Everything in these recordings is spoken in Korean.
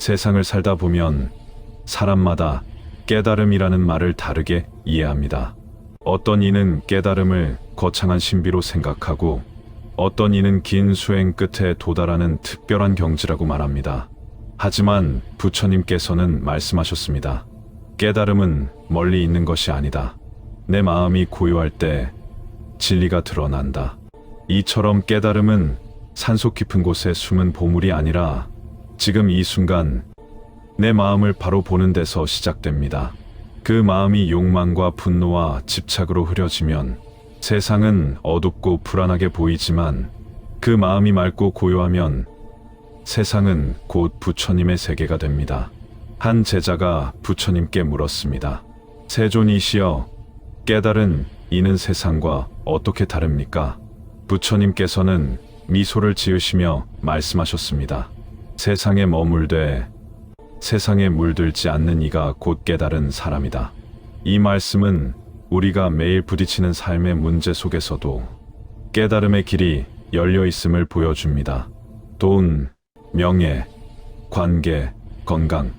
세상을 살다 보면 사람마다 깨달음이라는 말을 다르게 이해합니다. 어떤 이는 깨달음을 거창한 신비로 생각하고 어떤 이는 긴 수행 끝에 도달하는 특별한 경지라고 말합니다. 하지만 부처님께서는 말씀하셨습니다. 깨달음은 멀리 있는 것이 아니다. 내 마음이 고요할 때 진리가 드러난다. 이처럼 깨달음은 산속 깊은 곳에 숨은 보물이 아니라 지금 이 순간 내 마음을 바로 보는 데서 시작됩니다. 그 마음이 욕망과 분노와 집착으로 흐려지면 세상은 어둡고 불안하게 보이지만 그 마음이 맑고 고요하면 세상은 곧 부처님의 세계가 됩니다. 한 제자가 부처님께 물었습니다. 세존이시여, 깨달은 이는 세상과 어떻게 다릅니까? 부처님께서는 미소를 지으시며 말씀하셨습니다. 세상에 머물되 세상에 물들지 않는 이가 곧 깨달은 사람이다. 이 말씀은 우리가 매일 부딪히는 삶의 문제 속에서도 깨달음의 길이 열려 있음을 보여줍니다. 돈, 명예, 관계, 건강,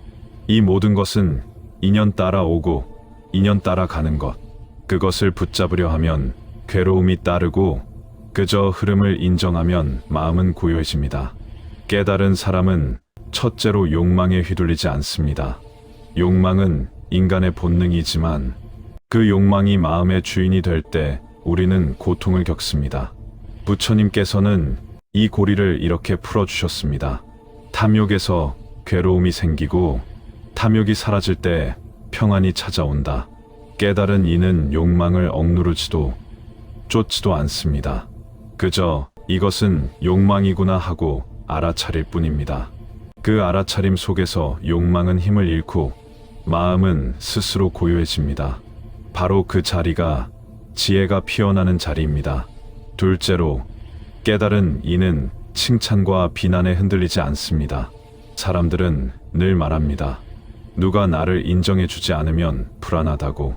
이 모든 것은 인연 따라 오고 인연 따라 가는 것. 그것을 붙잡으려 하면 괴로움이 따르고 그저 흐름을 인정하면 마음은 고요해집니다. 깨달은 사람은 첫째로 욕망에 휘둘리지 않습니다. 욕망은 인간의 본능이지만 그 욕망이 마음의 주인이 될 때 우리는 고통을 겪습니다. 부처님께서는 이 고리를 이렇게 풀어주셨습니다. 탐욕에서 괴로움이 생기고 탐욕이 사라질 때 평안이 찾아온다. 깨달은 이는 욕망을 억누르지도 쫓지도 않습니다. 그저 이것은 욕망이구나 하고 알아차릴 뿐입니다. 그 알아차림 속에서 욕망은 힘을 잃고 마음은 스스로 고요해집니다. 바로 그 자리가 지혜가 피어나는 자리입니다. 둘째로, 깨달은 이는 칭찬과 비난에 흔들리지 않습니다. 사람들은 늘 말합니다. 누가 나를 인정해주지 않으면 불안하다고.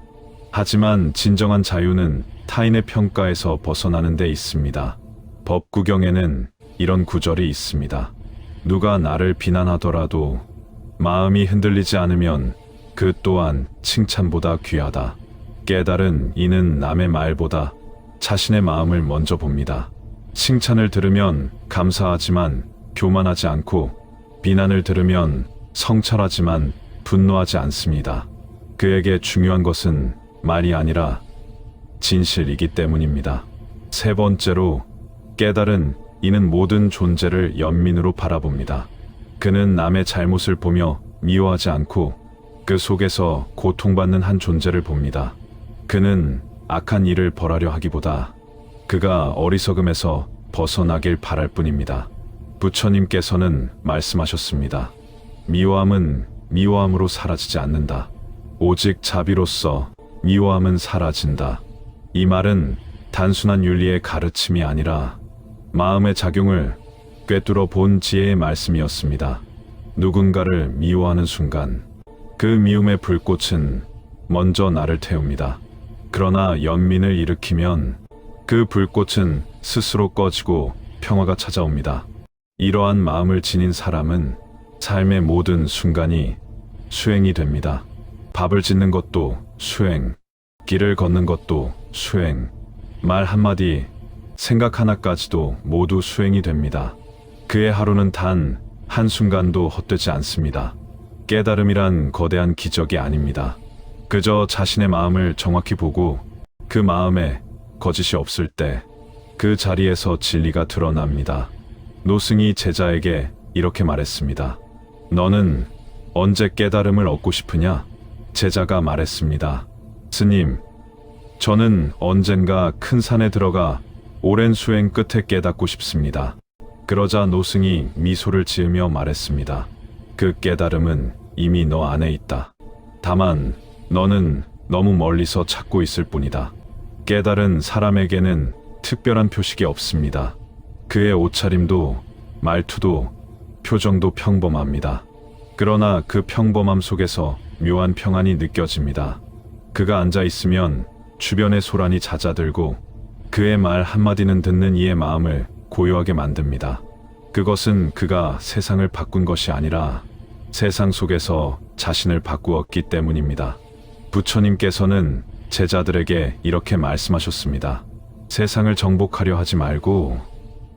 하지만 진정한 자유는 타인의 평가에서 벗어나는 데 있습니다. 법구경에는 이런 구절이 있습니다. 누가 나를 비난하더라도 마음이 흔들리지 않으면 그 또한 칭찬보다 귀하다. 깨달은 이는 남의 말보다 자신의 마음을 먼저 봅니다. 칭찬을 들으면 감사하지만 교만하지 않고 비난을 들으면 성찰하지만 분노하지 않습니다. 그에게 중요한 것은 말이 아니라 진실이기 때문입니다. 세 번째로, 깨달은 이는 모든 존재를 연민으로 바라봅니다. 그는 남의 잘못을 보며 미워하지 않고 그 속에서 고통받는 한 존재를 봅니다. 그는 악한 일을 벌하려 하기보다 그가 어리석음에서 벗어나길 바랄 뿐입니다. 부처님께서는 말씀하셨습니다. 미워함은 미워함으로 사라지지 않는다. 오직 자비로서 미워함은 사라진다. 이 말은 단순한 윤리의 가르침이 아니라 마음의 작용을 꿰뚫어 본 지혜의 말씀이었습니다. 누군가를 미워하는 순간 그 미움의 불꽃은 먼저 나를 태웁니다. 그러나 연민을 일으키면 그 불꽃은 스스로 꺼지고 평화가 찾아옵니다. 이러한 마음을 지닌 사람은 삶의 모든 순간이 수행이 됩니다. 밥을 짓는 것도 수행, 길을 걷는 것도 수행, 말 한마디, 생각 하나까지도 모두 수행이 됩니다. 그의 하루는 단 한순간도 헛되지 않습니다. 깨달음이란 거대한 기적이 아닙니다. 그저 자신의 마음을 정확히 보고 그 마음에 거짓이 없을 때 그 자리에서 진리가 드러납니다. 노승이 제자에게 이렇게 말했습니다. 너는 언제 깨달음을 얻고 싶으냐? 제자가 말했습니다. 스님, 저는 언젠가 큰 산에 들어가 오랜 수행 끝에 깨닫고 싶습니다. 그러자 노승이 미소를 지으며 말했습니다. 그 깨달음은 이미 너 안에 있다. 다만 너는 너무 멀리서 찾고 있을 뿐이다. 깨달은 사람에게는 특별한 표식이 없습니다. 그의 옷차림도 말투도 표정도 평범합니다. 그러나 그 평범함 속에서 묘한 평안이 느껴집니다. 그가 앉아 있으면 주변의 소란이 잦아들고 그의 말 한마디는 듣는 이의 마음을 고요하게 만듭니다. 그것은 그가 세상을 바꾼 것이 아니라 세상 속에서 자신을 바꾸었기 때문입니다. 부처님께서는 제자들에게 이렇게 말씀하셨습니다. 세상을 정복하려 하지 말고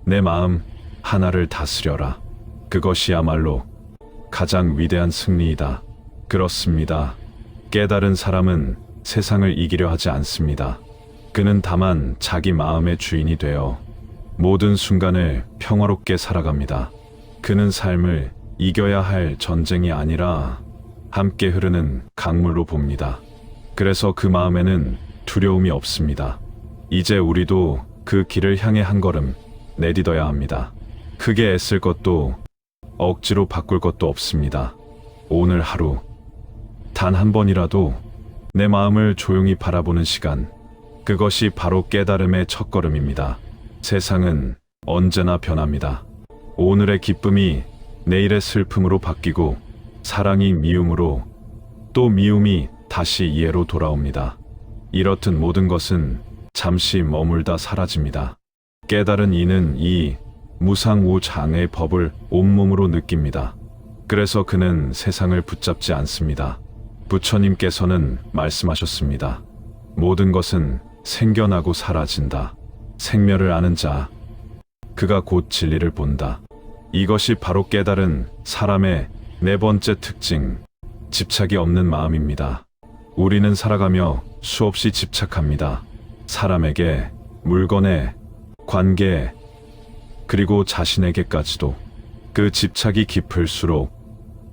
내 마음 하나를 다스려라. 그것이야말로 가장 위대한 승리이다. 그렇습니다. 깨달은 사람은 세상을 이기려 하지 않습니다. 그는 다만 자기 마음의 주인이 되어 모든 순간을 평화롭게 살아갑니다. 그는 삶을 이겨야 할 전쟁이 아니라 함께 흐르는 강물로 봅니다. 그래서 그 마음에는 두려움이 없습니다. 이제 우리도 그 길을 향해 한 걸음 내딛어야 합니다. 크게 애쓸 것도 억지로 바꿀 것도 없습니다. 오늘 하루 단 한 번이라도 내 마음을 조용히 바라보는 시간, 그것이 바로 깨달음의 첫걸음입니다. 세상은 언제나 변합니다. 오늘의 기쁨이 내일의 슬픔으로 바뀌고 사랑이 미움으로, 또 미움이 다시 이해로 돌아옵니다. 이렇듯 모든 것은 잠시 머물다 사라집니다. 깨달은 이는 이 무상우장의 법을 온몸으로 느낍니다. 그래서 그는 세상을 붙잡지 않습니다. 부처님께서는 말씀하셨습니다. 모든 것은 생겨나고 사라진다. 생멸을 아는 자, 그가 곧 진리를 본다. 이것이 바로 깨달은 사람의 네 번째 특징, 집착이 없는 마음입니다. 우리는 살아가며 수없이 집착합니다. 사람에게, 물건에, 관계에, 그리고 자신에게까지도. 그 집착이 깊을수록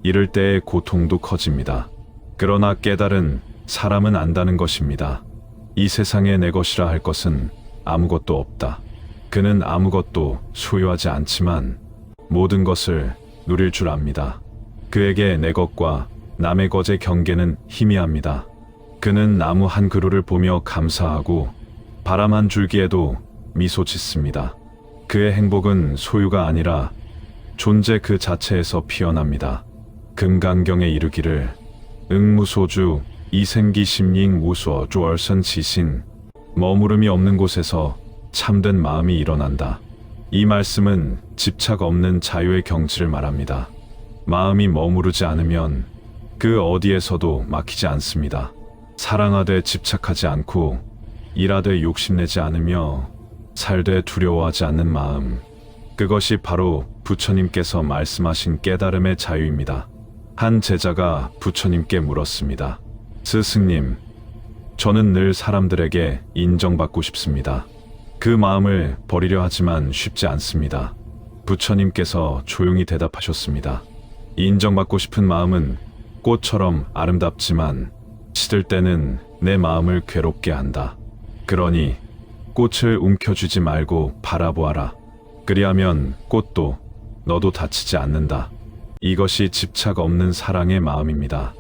이럴 때의 고통도 커집니다. 그러나 깨달은 사람은 안다는 것입니다. 이 세상에 내 것이라 할 것은 아무것도 없다. 그는 아무것도 소유하지 않지만 모든 것을 누릴 줄 압니다. 그에게 내 것과 남의 것의 경계는 희미합니다. 그는 나무 한 그루를 보며 감사하고 바람 한 줄기에도 미소 짓습니다. 그의 행복은 소유가 아니라 존재 그 자체에서 피어납니다. 금강경에 이르기를 응무소주 이생기심링 우수어 조얼선 지신, 머무름이 없는 곳에서 참된 마음이 일어난다. 이 말씀은 집착 없는 자유의 경지를 말합니다. 마음이 머무르지 않으면 그 어디에서도 막히지 않습니다. 사랑하되 집착하지 않고 일하되 욕심내지 않으며 살되 두려워하지 않는 마음, 그것이 바로 부처님께서 말씀하신 깨달음의 자유입니다. 한 제자가 부처님께 물었습니다. 스승님, 저는 늘 사람들에게 인정받고 싶습니다. 그 마음을 버리려 하지만 쉽지 않습니다. 부처님께서 조용히 대답하셨습니다. 인정받고 싶은 마음은 꽃처럼 아름답지만 시들 때는 내 마음을 괴롭게 한다. 그러니 꽃을 움켜쥐지 말고 바라보아라. 그리하면 꽃도 너도 다치지 않는다. 이것이 집착 없는 사랑의 마음입니다.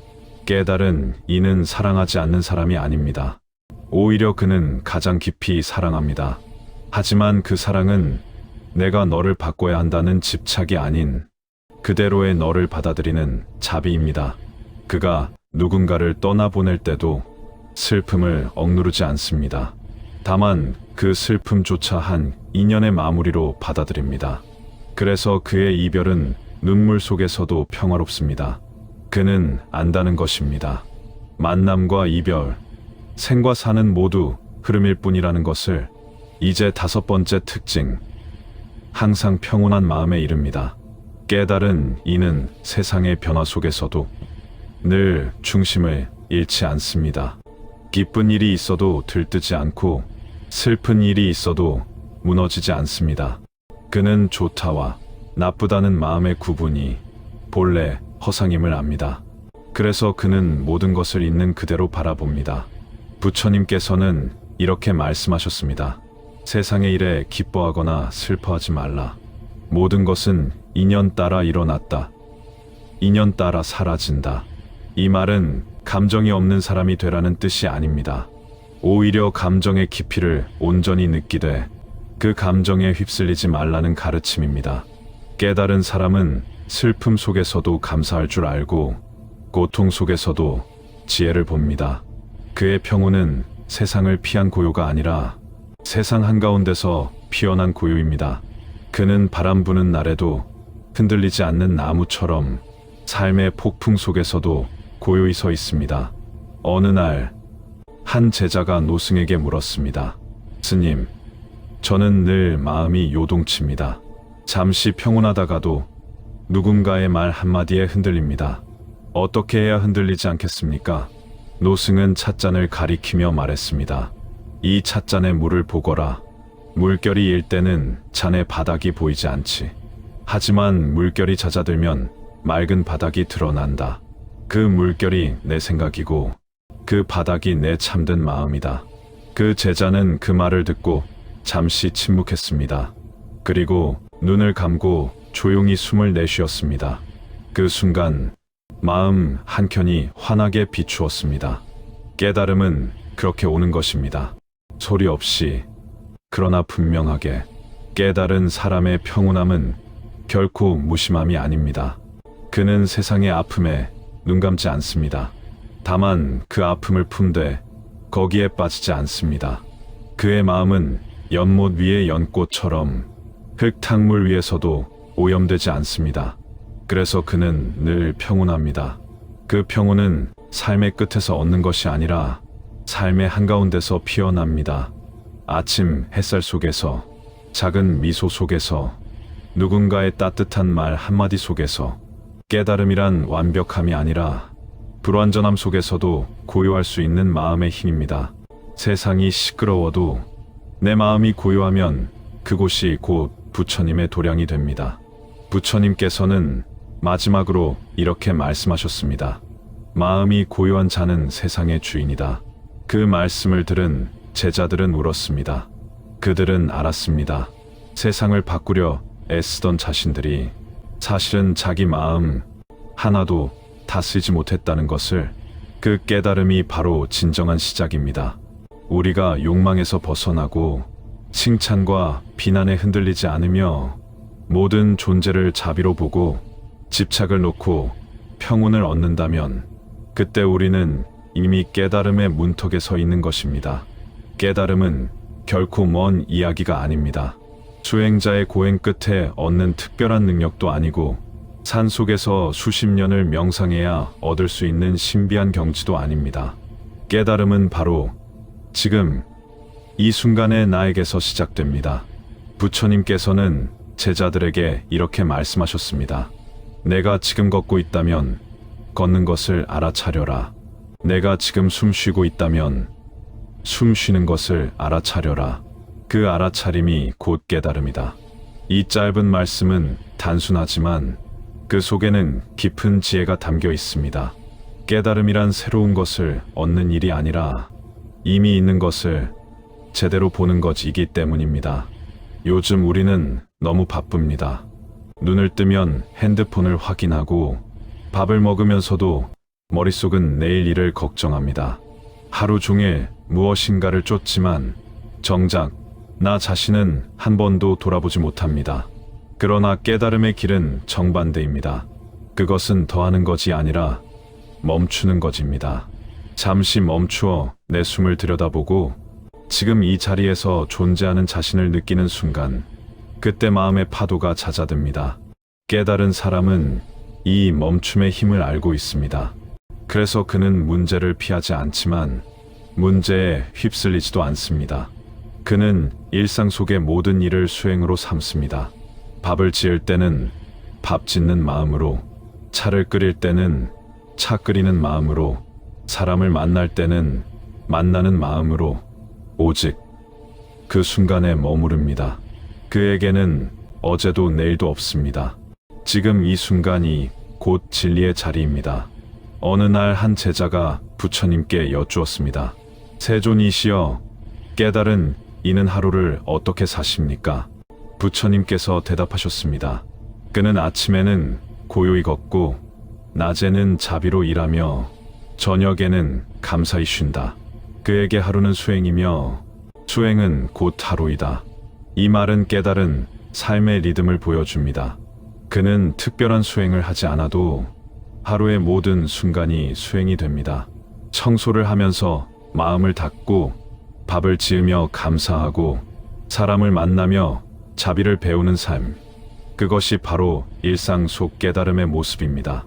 깨달은 이는 사랑하지 않는 사람이 아닙니다. 오히려 그는 가장 깊이 사랑합니다. 하지만 그 사랑은 내가 너를 바꿔야 한다는 집착이 아닌 그대로의 너를 받아들이는 자비입니다. 그가 누군가를 떠나보낼 때도 슬픔을 억누르지 않습니다. 다만 그 슬픔조차 한 인연의 마무리로 받아들입니다. 그래서 그의 이별은 눈물 속에서도 평화롭습니다. 그는 안다는 것입니다. 만남과 이별, 생과 사는 모두 흐름일 뿐이라는 것을. 이제 다섯 번째 특징, 항상 평온한 마음에 이릅니다. 깨달은 이는 세상의 변화 속에서도 늘 중심을 잃지 않습니다. 기쁜 일이 있어도 들뜨지 않고 슬픈 일이 있어도 무너지지 않습니다. 그는 좋다와 나쁘다는 마음의 구분이 본래 허상임을 압니다. 그래서 그는 모든 것을 있는 그대로 바라봅니다. 부처님께서는 이렇게 말씀하셨습니다. 세상의 일에 기뻐하거나 슬퍼하지 말라. 모든 것은 인연 따라 일어났다. 인연 따라 사라진다. 이 말은 감정이 없는 사람이 되라는 뜻이 아닙니다. 오히려 감정의 깊이를 온전히 느끼되 그 감정에 휩쓸리지 말라는 가르침입니다. 깨달은 사람은 슬픔 속에서도 감사할 줄 알고 고통 속에서도 지혜를 봅니다. 그의 평온은 세상을 피한 고요가 아니라 세상 한가운데서 피어난 고요입니다. 그는 바람 부는 날에도 흔들리지 않는 나무처럼 삶의 폭풍 속에서도 고요히 서 있습니다. 어느 날, 한 제자가 노승에게 물었습니다. 스님, 저는 늘 마음이 요동칩니다. 잠시 평온하다가도 누군가의 말 한마디에 흔들립니다. 어떻게 해야 흔들리지 않겠습니까? 노승은 찻잔을 가리키며 말했습니다. 이 찻잔에 물을 보거라. 물결이 일 때는 잔의 바닥이 보이지 않지. 하지만 물결이 잦아들면 맑은 바닥이 드러난다. 그 물결이 내 생각이고 그 바닥이 내 참된 마음이다. 그 제자는 그 말을 듣고 잠시 침묵했습니다. 그리고 눈을 감고 조용히 숨을 내쉬었습니다. 그 순간 마음 한켠이 환하게 비추었습니다. 깨달음은 그렇게 오는 것입니다. 소리 없이, 그러나 분명하게. 깨달은 사람의 평온함은 결코 무심함이 아닙니다. 그는 세상의 아픔에 눈 감지 않습니다. 다만 그 아픔을 품되 거기에 빠지지 않습니다. 그의 마음은 연못 위의 연꽃처럼 흙탕물 위에서도 오염되지 않습니다. 그래서 그는 늘 평온합니다. 그 평온은 삶의 끝에서 얻는 것이 아니라 삶의 한가운데서 피어납니다. 아침 햇살 속에서, 작은 미소 속에서, 누군가의 따뜻한 말 한마디 속에서. 깨달음이란 완벽함이 아니라 불완전함 속에서도 고요할 수 있는 마음의 힘입니다. 세상이 시끄러워도 내 마음이 고요하면 그곳이 곧 부처님의 도량이 됩니다. 부처님께서는 마지막으로 이렇게 말씀하셨습니다. 마음이 고요한 자는 세상의 주인이다. 그 말씀을 들은 제자들은 울었습니다. 그들은 알았습니다. 세상을 바꾸려 애쓰던 자신들이 사실은 자기 마음 하나도 다스리지 못했다는 것을. 그 깨달음이 바로 진정한 시작입니다. 우리가 욕망에서 벗어나고 칭찬과 비난에 흔들리지 않으며 모든 존재를 자비로 보고 집착을 놓고 평온을 얻는다면 그때 우리는 이미 깨달음의 문턱에 서 있는 것입니다. 깨달음은 결코 먼 이야기가 아닙니다. 수행자의 고행 끝에 얻는 특별한 능력도 아니고 산속에서 수십 년을 명상해야 얻을 수 있는 신비한 경지도 아닙니다. 깨달음은 바로 지금 이 순간의 나에게서 시작됩니다. 부처님께서는 제자들에게 이렇게 말씀하셨습니다. 내가 지금 걷고 있다면 걷는 것을 알아차려라. 내가 지금 숨 쉬고 있다면 숨 쉬는 것을 알아차려라. 그 알아차림이 곧 깨달음이다. 이 짧은 말씀은 단순하지만 그 속에는 깊은 지혜가 담겨 있습니다. 깨달음이란 새로운 것을 얻는 일이 아니라 이미 있는 것을 제대로 보는 것이기 때문입니다. 요즘 우리는 너무 바쁩니다. 눈을 뜨면 핸드폰을 확인하고 밥을 먹으면서도 머릿속은 내일 일을 걱정합니다. 하루 종일 무엇인가를 쫓지만 정작 나 자신은 한 번도 돌아보지 못합니다. 그러나 깨달음의 길은 정반대입니다. 그것은 더하는 것이 아니라 멈추는 것입니다. 잠시 멈추어 내 숨을 들여다보고 지금 이 자리에서 존재하는 자신을 느끼는 순간, 그때 마음의 파도가 잦아듭니다. 깨달은 사람은 이 멈춤의 힘을 알고 있습니다. 그래서 그는 문제를 피하지 않지만 문제에 휩쓸리지도 않습니다. 그는 일상 속의 모든 일을 수행으로 삼습니다. 밥을 지을 때는 밥 짓는 마음으로, 차를 끓일 때는 차 끓이는 마음으로, 사람을 만날 때는 만나는 마음으로 오직 그 순간에 머무릅니다. 그에게는 어제도 내일도 없습니다. 지금 이 순간이 곧 진리의 자리입니다. 어느 날 한 제자가 부처님께 여쭈었습니다. 세존이시여, 깨달은 이는 하루를 어떻게 사십니까? 부처님께서 대답하셨습니다. 그는 아침에는 고요히 걷고 낮에는 자비로 일하며 저녁에는 감사히 쉰다. 그에게 하루는 수행이며 수행은 곧 하루이다. 이 말은 깨달은 삶의 리듬을 보여줍니다. 그는 특별한 수행을 하지 않아도 하루의 모든 순간이 수행이 됩니다. 청소를 하면서 마음을 닫고 밥을 지으며 감사하고 사람을 만나며 자비를 배우는 삶, 그것이 바로 일상 속 깨달음의 모습입니다.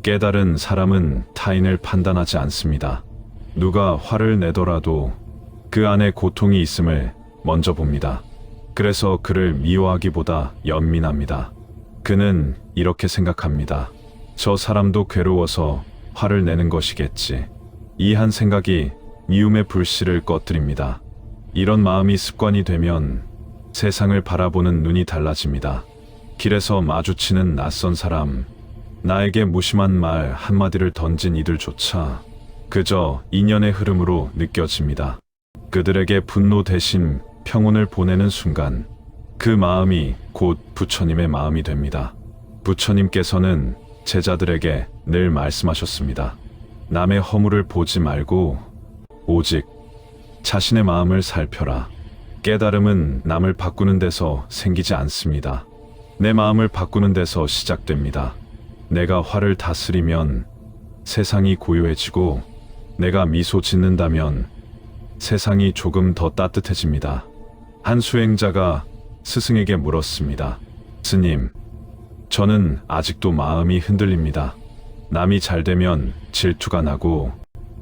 깨달은 사람은 타인을 판단하지 않습니다. 누가 화를 내더라도 그 안에 고통이 있음을 먼저 봅니다. 그래서 그를 미워하기보다 연민합니다. 그는 이렇게 생각합니다. 저 사람도 괴로워서 화를 내는 것이겠지. 이 한 생각이 미움의 불씨를 꺼뜨립니다. 이런 마음이 습관이 되면 세상을 바라보는 눈이 달라집니다. 길에서 마주치는 낯선 사람, 나에게 무심한 말 한마디를 던진 이들조차 그저 인연의 흐름으로 느껴집니다. 그들에게 분노 대신 평온을 보내는 순간 그 마음이 곧 부처님의 마음이 됩니다. 부처님께서는 제자들에게 늘 말씀하셨습니다. 남의 허물을 보지 말고 오직 자신의 마음을 살펴라. 깨달음은 남을 바꾸는 데서 생기지 않습니다. 내 마음을 바꾸는 데서 시작됩니다. 내가 화를 다스리면 세상이 고요해지고 내가 미소 짓는다면 세상이 조금 더 따뜻해집니다. 한 수행자가 스승에게 물었습니다. 스님, 저는 아직도 마음이 흔들립니다. 남이 잘 되면 질투가 나고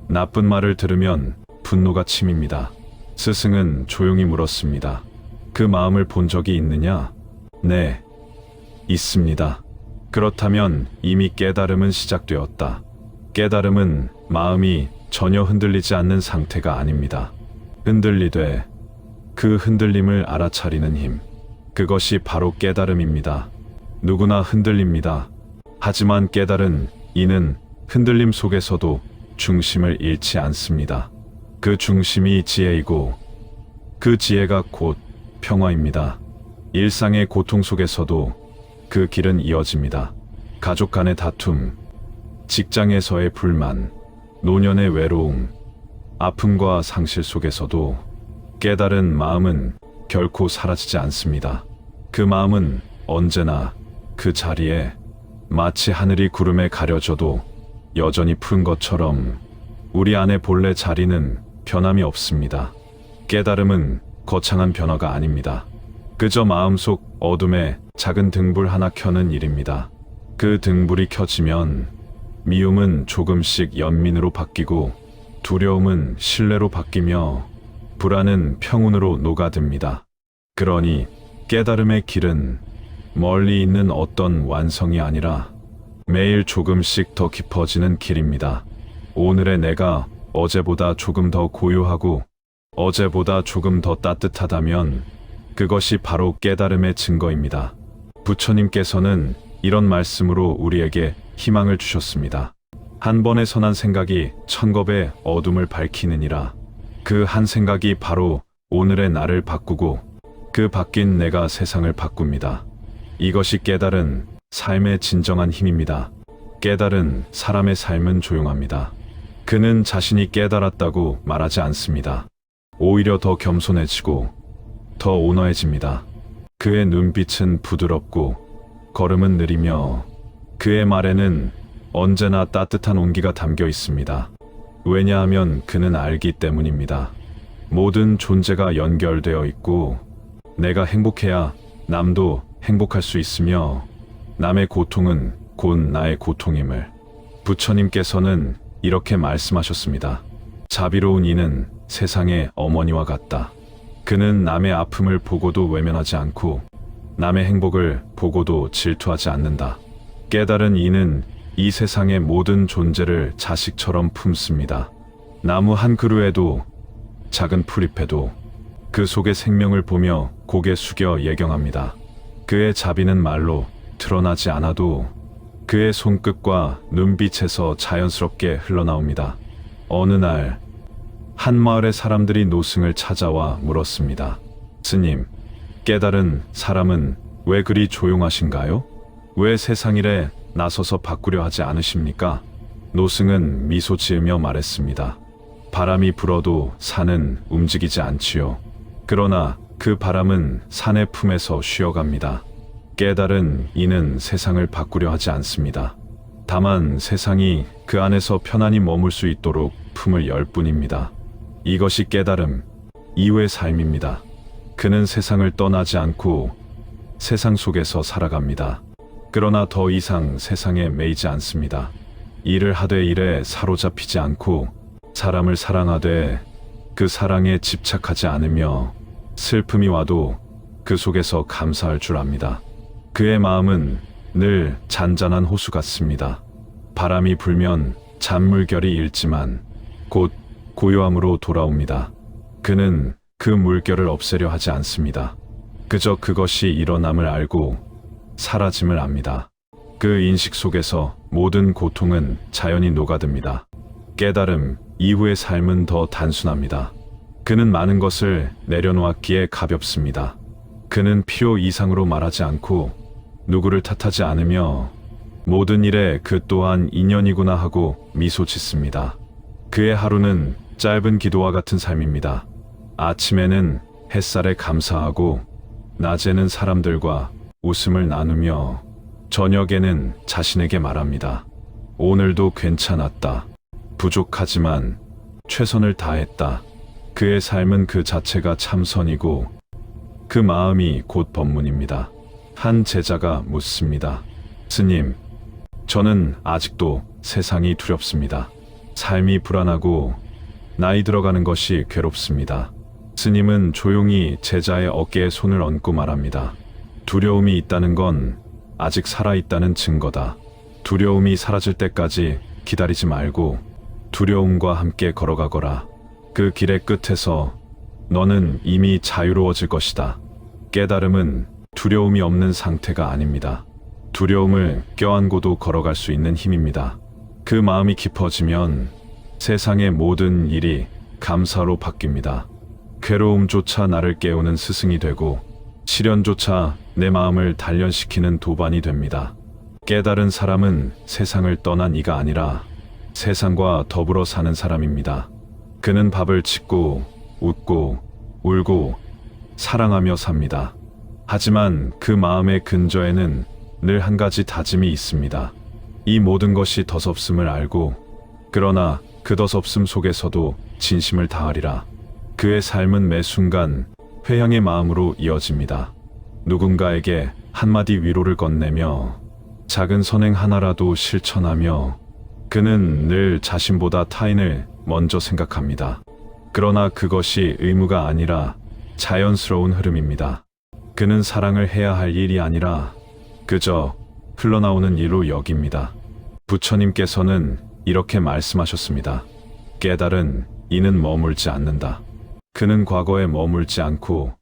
나쁜 말을 들으면 분노가 침입니다. 스승은 조용히 물었습니다. 그 마음을 본 적이 있느냐? 네, 있습니다. 그렇다면 이미 깨달음은 시작되었다. 깨달음은 마음이 전혀 흔들리지 않는 상태가 아닙니다. 흔들리되 그 흔들림을 알아차리는 힘, 그것이 바로 깨달음입니다. 누구나 흔들립니다. 하지만 깨달은 이는 흔들림 속에서도 중심을 잃지 않습니다. 그 중심이 지혜이고 그 지혜가 곧 평화입니다. 일상의 고통 속에서도 그 길은 이어집니다. 가족 간의 다툼, 직장에서의 불만, 노년의 외로움, 아픔과 상실 속에서도 깨달은 마음은 결코 사라지지 않습니다. 그 마음은 언제나 그 자리에 마치 하늘이 구름에 가려져도 여전히 푸른 것처럼 우리 안의 본래 자리는 변함이 없습니다. 깨달음은 거창한 변화가 아닙니다. 그저 마음속 어둠에 작은 등불 하나 켜는 일입니다. 그 등불이 켜지면 미움은 조금씩 연민으로 바뀌고 두려움은 신뢰로 바뀌며 불안은 평온으로 녹아듭니다. 그러니 깨달음의 길은 멀리 있는 어떤 완성이 아니라 매일 조금씩 더 깊어지는 길입니다. 오늘의 내가 어제보다 조금 더 고요하고 어제보다 조금 더 따뜻하다면 그것이 바로 깨달음의 증거입니다. 부처님께서는 이런 말씀으로 우리에게 희망을 주셨습니다. 한 번의 선한 생각이 1000겁의 어둠을 밝히느니라. 그 한 생각이 바로 오늘의 나를 바꾸고 그 바뀐 내가 세상을 바꿉니다. 이것이 깨달은 삶의 진정한 힘입니다. 깨달은 사람의 삶은 조용합니다. 그는 자신이 깨달았다고 말하지 않습니다. 오히려 더 겸손해지고 더 온화해집니다. 그의 눈빛은 부드럽고 걸음은 느리며 그의 말에는 언제나 따뜻한 온기가 담겨 있습니다. 왜냐하면 그는 알기 때문입니다. 모든 존재가 연결되어 있고 내가 행복해야 남도 행복할 수 있으며 남의 고통은 곧 나의 고통임을. 부처님께서는 이렇게 말씀하셨습니다. 자비로운 이는 세상의 어머니와 같다. 그는 남의 아픔을 보고도 외면하지 않고 남의 행복을 보고도 질투하지 않는다. 깨달은 이는 이 세상의 모든 존재를 자식처럼 품습니다. 나무 한 그루에도 작은 풀잎에도 그 속의 생명을 보며 고개 숙여 예경합니다. 그의 자비는 말로 드러나지 않아도 그의 손끝과 눈빛에서 자연스럽게 흘러나옵니다. 어느 날 한 마을의 사람들이 노승을 찾아와 물었습니다. 스님, 깨달은 사람은 왜 그리 조용하신가요? 왜 세상 일에 나서서 바꾸려 하지 않으십니까? 노승은 미소 지으며 말했습니다. 바람이 불어도 산은 움직이지 않지요. 그러나 그 바람은 산의 품에서 쉬어갑니다. 깨달은 이는 세상을 바꾸려 하지 않습니다. 다만 세상이 그 안에서 편안히 머물 수 있도록 품을 열 뿐입니다. 이것이 깨달음 이후의 삶입니다. 그는 세상을 떠나지 않고 세상 속에서 살아갑니다. 그러나 더 이상 세상에 매이지 않습니다. 일을 하되 일에 사로잡히지 않고 사람을 사랑하되 그 사랑에 집착하지 않으며 슬픔이 와도 그 속에서 감사할 줄 압니다. 그의 마음은 늘 잔잔한 호수 같습니다. 바람이 불면 잔물결이 일지만 곧 고요함으로 돌아옵니다. 그는 그 물결을 없애려 하지 않습니다. 그저 그것이 일어남을 알고 사라짐을 압니다. 그 인식 속에서 모든 고통은 자연히 녹아듭니다. 깨달음 이후의 삶은 더 단순합니다. 그는 많은 것을 내려놓았기에 가볍습니다. 그는 필요 이상으로 말하지 않고 누구를 탓하지 않으며 모든 일에 그 또한 인연이구나 하고 미소 짓습니다. 그의 하루는 짧은 기도와 같은 삶입니다. 아침에는 햇살에 감사하고 낮에는 사람들과 웃음을 나누며 저녁에는 자신에게 말합니다. 오늘도 괜찮았다. 부족하지만 최선을 다했다. 그의 삶은 그 자체가 참선이고 그 마음이 곧 법문입니다. 한 제자가 묻습니다. 스님, 저는 아직도 세상이 두렵습니다. 삶이 불안하고 나이 들어가는 것이 괴롭습니다. 스님은 조용히 제자의 어깨에 손을 얹고 말합니다. 두려움이 있다는 건 아직 살아있다는 증거다. 두려움이 사라질 때까지 기다리지 말고 두려움과 함께 걸어가거라. 그 길의 끝에서 너는 이미 자유로워질 것이다. 깨달음은 두려움이 없는 상태가 아닙니다. 두려움을 껴안고도 걸어갈 수 있는 힘입니다. 그 마음이 깊어지면 세상의 모든 일이 감사로 바뀝니다. 괴로움조차 나를 깨우는 스승이 되고 시련조차 내 마음을 단련시키는 도반이 됩니다. 깨달은 사람은 세상을 떠난 이가 아니라 세상과 더불어 사는 사람입니다. 그는 밥을 짓고 웃고 울고 사랑하며 삽니다. 하지만 그 마음의 근저에는 늘 한 가지 다짐이 있습니다. 이 모든 것이 더섭음을 알고 그러나 그 더섭음 속에서도 진심을 다하리라. 그의 삶은 매 순간 회향의 마음으로 이어집니다. 누군가에게 한마디 위로를 건네며 작은 선행 하나라도 실천하며 그는 늘 자신보다 타인을 먼저 생각합니다. 그러나 그것이 의무가 아니라 자연스러운 흐름입니다. 그는 사랑을 해야 할 일이 아니라 그저 흘러나오는 일로 여깁니다. 부처님께서는 이렇게 말씀하셨습니다. 깨달은 이는 머물지 않는다. 그는 과거에 머물지 않고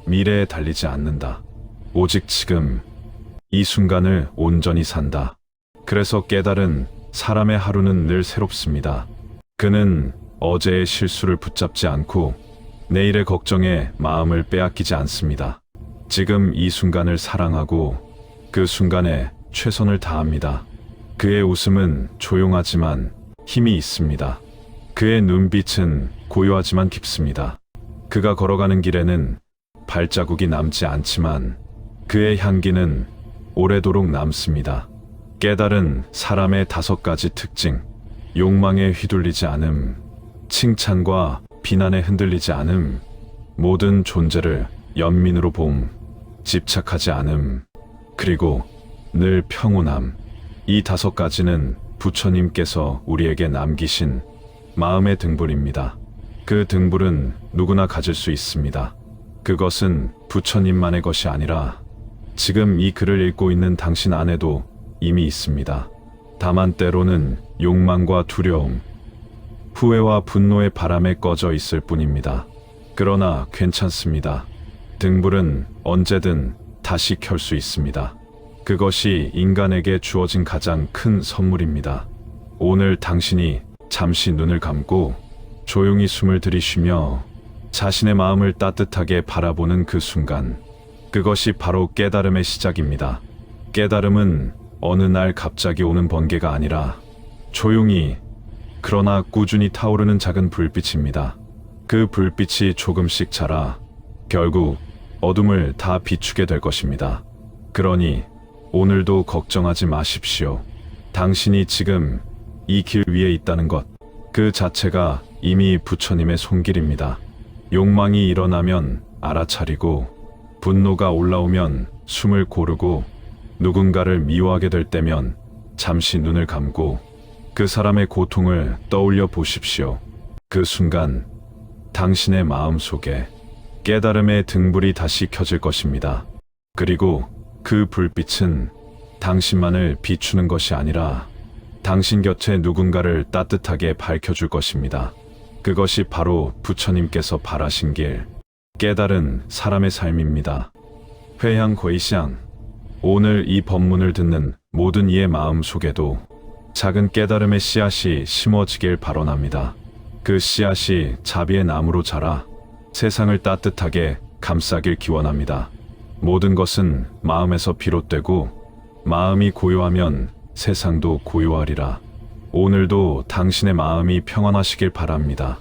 미래에 달리지 않는다. 오직 지금 이 순간을 온전히 산다. 그래서 깨달은 사람의 하루는 늘 새롭습니다. 그는 어제의 실수를 붙잡지 않고 내일의 걱정에 마음을 빼앗기지 않습니다. 지금 이 순간을 사랑하고 그 순간에 최선을 다합니다. 그의 웃음은 조용하지만 힘이 있습니다. 그의 눈빛은 고요하지만 깊습니다. 그가 걸어가는 길에는 발자국이 남지 않지만 그의 향기는 오래도록 남습니다. 깨달은 사람의 5가지 특징: 욕망에 휘둘리지 않음, 칭찬과 비난에 흔들리지 않음, 모든 존재를 연민으로 봄, 집착하지 않음, 그리고 늘 평온함. 이 5가지는 부처님께서 우리에게 남기신 마음의 등불입니다. 그 등불은 누구나 가질 수 있습니다. 그것은 부처님만의 것이 아니라 지금 이 글을 읽고 있는 당신 안에도 이미 있습니다. 다만 때로는 욕망과 두려움, 후회와 분노의 바람에 꺼져 있을 뿐입니다. 그러나 괜찮습니다. 등불은 언제든 다시 켤 수 있습니다. 그것이 인간에게 주어진 가장 큰 선물입니다. 오늘 당신이 잠시 눈을 감고 조용히 숨을 들이쉬며 자신의 마음을 따뜻하게 바라보는 그 순간, 그것이 바로 깨달음의 시작입니다. 깨달음은 어느 날 갑자기 오는 번개가 아니라 조용히 그러나 꾸준히 타오르는 작은 불빛입니다. 그 불빛이 조금씩 자라 결국 어둠을 다 비추게 될 것입니다. 그러니 오늘도 걱정하지 마십시오. 당신이 지금 이 길 위에 있다는 것, 그 자체가 이미 부처님의 손길입니다. 욕망이 일어나면 알아차리고, 분노가 올라오면 숨을 고르고, 누군가를 미워하게 될 때면 잠시 눈을 감고 그 사람의 고통을 떠올려 보십시오. 그 순간 당신의 마음 속에 깨달음의 등불이 다시 켜질 것입니다. 그리고 그 불빛은 당신만을 비추는 것이 아니라 당신 곁에 누군가를 따뜻하게 밝혀줄 것입니다. 그것이 바로 부처님께서 바라신 길, 깨달은 사람의 삶입니다. 회향 거이샹, 오늘 이 법문을 듣는 모든 이의 마음 속에도 작은 깨달음의 씨앗이 심어지길 바라옵니다. 그 씨앗이 자비의 나무로 자라 세상을 따뜻하게 감싸길 기원합니다. 모든 것은 마음에서 비롯되고 마음이 고요하면 세상도 고요하리라. 오늘도 당신의 마음이 평안하시길 바랍니다.